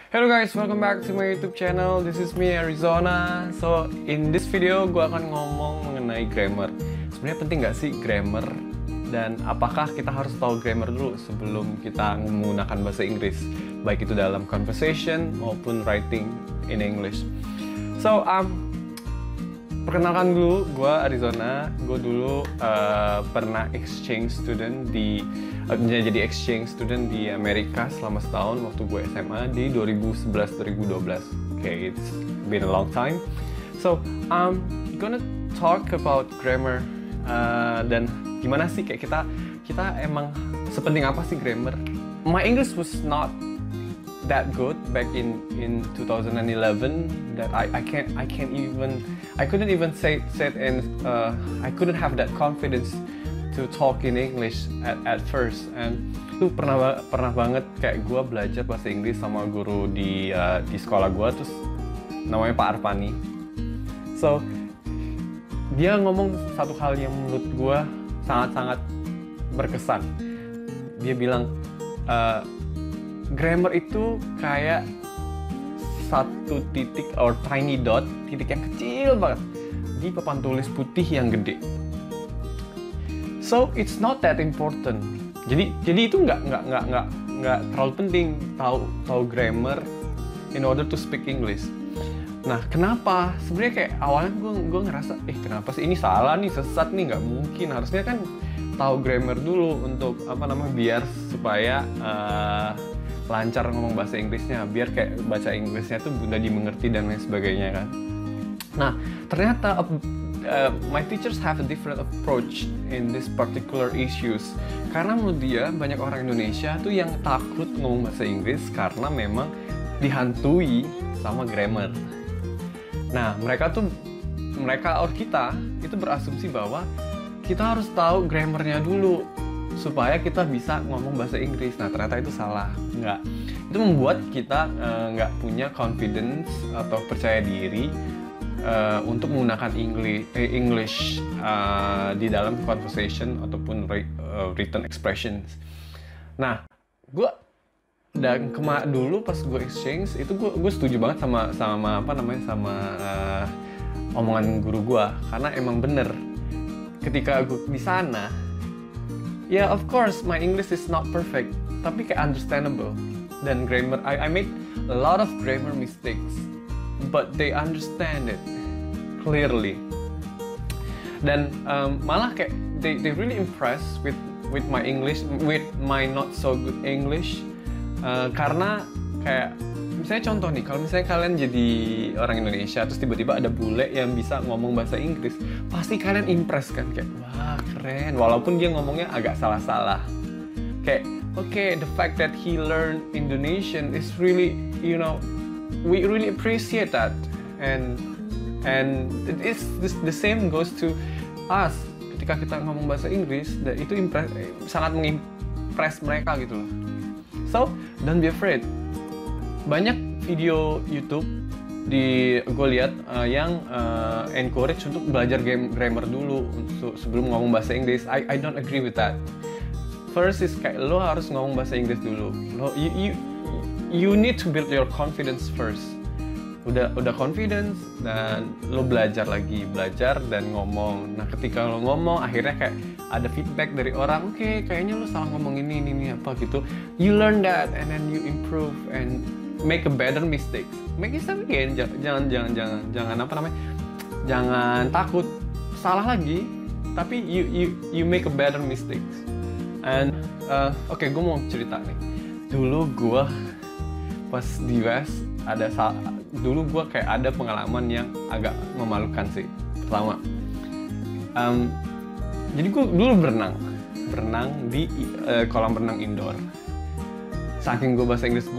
Hello guys, welcome back to my YouTube channel. This is me, Arizona. So, in this video, gue akan ngomong mengenai grammar. Sebenarnya penting nggak sih grammar? Dan apakah kita harus tahu grammar dulu sebelum kita menggunakan bahasa Inggris? Baik itu dalam conversation maupun writing in English. So, perkenalkan dulu, gue Arizona. Gue dulu pernah exchange student jadi exchange student di Amerika selama setahun waktu gue SMA di 2011-2012. Okay, it's been a long time. So, I'm gonna talk about grammar dan gimana sih kayak kita emang sepenting apa sih grammar? My English was not that good back in 2011 that I couldn't even say it, and I couldn't have that confidence to talk in English at first. And itu pernah banget kayak gue belajar bahasa Inggris sama guru di sekolah gue, terus namanya Pak Arpani. So dia ngomong satu hal yang menurut gue sangat-sangat berkesan. Dia bilang grammar itu kayak satu titik or tiny dot, titik yang kecil banget di papan tulis putih yang gede. So it's not that important. Jadi itu nggak terlalu penting tahu grammar in order to speak English. Nah, kenapa? Sebenarnya kayak awalnya gue ngerasa, kenapa sih ini salah nih, sesat nih, nggak mungkin. Harusnya kan tahu grammar dulu untuk biar supaya lancar ngomong bahasa Inggrisnya, biar kayak baca Inggrisnya tuh mudah dimengerti dan lain sebagainya kan. Nah, ternyata my teachers have a different approach in this particular issues. Karena menurut dia banyak orang Indonesia tuh yang takut ngomong bahasa Inggris karena memang dihantui sama grammar. Nah, mereka or kita itu berasumsi bahwa kita harus tahu grammarnya dulu supaya kita bisa ngomong bahasa Inggris. Nah, ternyata itu salah. Nggak. Itu membuat kita nggak punya confidence atau percaya diri untuk menggunakan English di dalam conversation ataupun written expressions. Nah, dulu pas gue exchange itu gue setuju banget sama omongan guru gue, karena emang bener ketika gue di sana, ya of course my English is not perfect, tapi kayak understandable. Dan grammar, I made a lot of grammar mistakes, but they understand it clearly. Dan malah kayak they really impressed with my English, with my not so good English. Karena kayak misalnya contoh nih, kalau misalnya kalian jadi orang Indonesia terus tiba-tiba ada bule yang bisa ngomong bahasa Inggris, pasti kalian impress kan, kayak wah keren, walaupun dia ngomongnya agak salah-salah. Kayak okay, the fact that he learned Indonesian is really, we really appreciate that, and it's the same goes to us. Ketika kita ngomong bahasa Inggris, itu sangat mengimpress mereka gitu loh. So, don't be afraid. Banyak video YouTube gue lihat yang encourage untuk belajar grammar dulu sebelum ngomong bahasa Inggris. I don't agree with that. First is kayak lo harus ngomong bahasa Inggris dulu. You need to build your confidence first. Udah confidence dan lo belajar dan ngomong. Nah, ketika lo ngomong akhirnya kayak ada feedback dari orang, oke, kayaknya lo salah ngomong ini apa gitu. You learn that and then you improve and make a better mistakes. Make it again. Jangan takut salah lagi, tapi you make a better mistakes. And gue mau cerita nih. Dulu gue pas di US dulu gue kayak ada pengalaman yang agak memalukan sih. Pertama, jadi gue dulu berenang di kolam renang indoor. Saking gue bahasa Inggris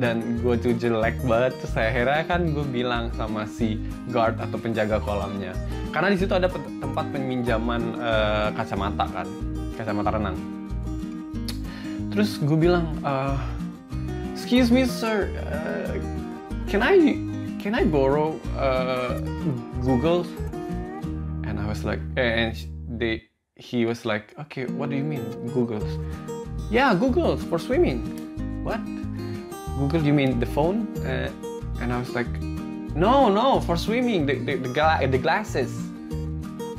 dan gue tuh jelek banget, terus akhirnya kan gue bilang sama si guard atau penjaga kolamnya, karena di situ ada tempat peminjaman kacamata renang. Terus gue bilang, excuse me sir, can I borrow Google? And I was like, he was like, okay, what do you mean Google? Yeah, Google for swimming. What? Google, you mean the phone? And I was like, no, for swimming, the glasses.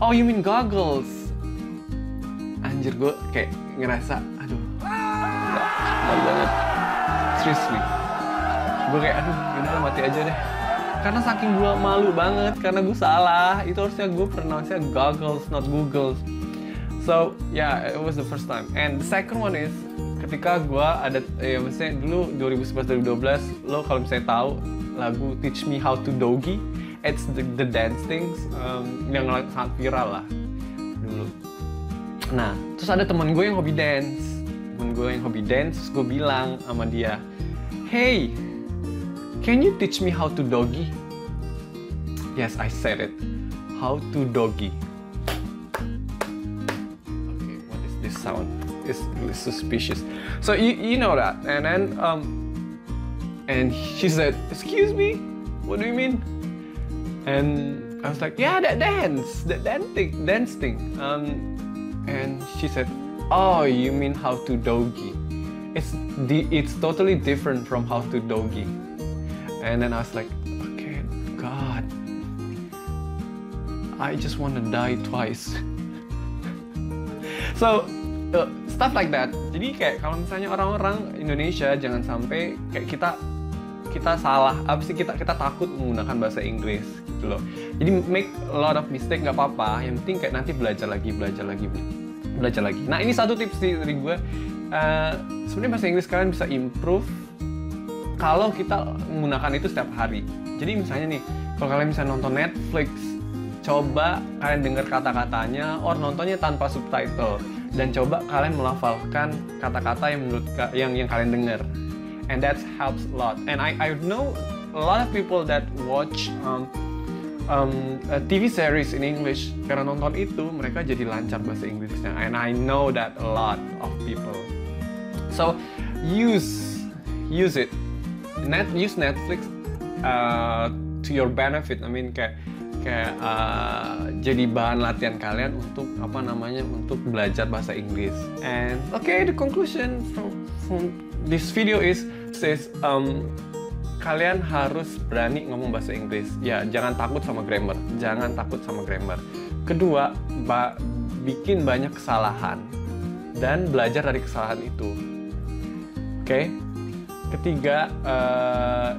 Oh, you mean goggles? Anjir, gue kayak ngerasa, aduh, malu banget. Seriously. Gue kayak, aduh, yaudah mati aja deh. Karena saking gue malu banget, karena gue salah. Itu harusnya gue pronounce-nya goggles, not Googles. So, yeah, it was the first time. And the second one is, ketika gue ada, ya maksudnya dulu 2011-2012, lo kalau misalnya tahu lagu Teach Me How to Doggy, it's the dance things yang sangat viral lah dulu. Nah, terus ada teman gue yang hobi dance. Terus gue bilang sama dia, hey, can you teach me how to doggy? Yes, I said it. How to doggy. Okay, what is this sound? It's really suspicious. So you know that, and then and she said, excuse me, what do you mean? And I was like, yeah, that dance thing. And she said, oh, you mean how to doggy? It's totally different from how to doggy. And then I was like, okay, God, I just want to die twice. So stuff like that. Jadi kayak kalau misalnya orang-orang Indonesia jangan sampai kayak kita salah, kita takut menggunakan bahasa Inggris gitu loh. Jadi make a lot of mistake nggak apa-apa, yang penting kayak nanti belajar lagi. Nah, ini satu tips dari gue. Sebenarnya bahasa Inggris kalian bisa improve kalau kita menggunakan itu setiap hari. Jadi misalnya nih, kalau kalian bisa nonton Netflix, coba kalian dengar kata-katanya, or nontonnya tanpa subtitle, dan coba kalian melafalkan kata-kata yang kalian dengar. And that helps a lot. And I know a lot of people that watch a TV series in English, karena nonton itu mereka jadi lancar bahasa Inggrisnya. And I know that a lot of people. So use it. Use Netflix to your benefit. I mean kayak jadi bahan latihan kalian untuk untuk belajar bahasa Inggris. And okay, the conclusion from this video says kalian harus berani ngomong bahasa Inggris. Ya, jangan takut sama grammar. Kedua, bikin banyak kesalahan dan belajar dari kesalahan itu. Oke? Ketiga,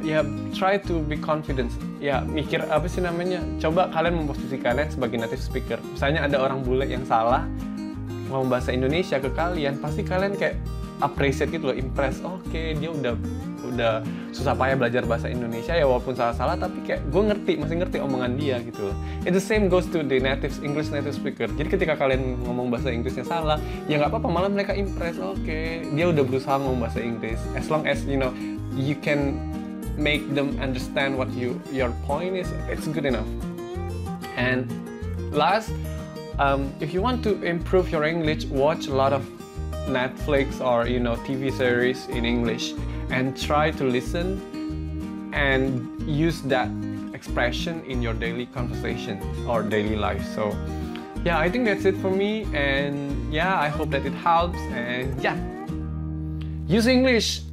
ya try to be confident. Ya, mikir apa sih namanya? Coba kalian memposisikannya sebagai native speaker. Misalnya ada orang bule yang salah ngomong bahasa Indonesia ke kalian, pasti kalian kayak appreciate gitu loh, impress. Oke, dia udah susah payah belajar bahasa Indonesia ya, walaupun salah-salah, tapi kayak gue masih ngerti omongan dia gitu loh. It's the same goes to the English native speaker. Jadi ketika kalian ngomong bahasa Inggrisnya salah, ya nggak apa-apa, malah mereka impress. Oke, dia udah berusaha ngomong bahasa Inggris. As long as you can make them understand what your point is, it's good enough. And last, if you want to improve your English, watch a lot of Netflix or TV series in English and try to listen and use that expression in your daily conversation or daily life. So yeah, I think that's it for me, and yeah, I hope that it helps. And yeah, use English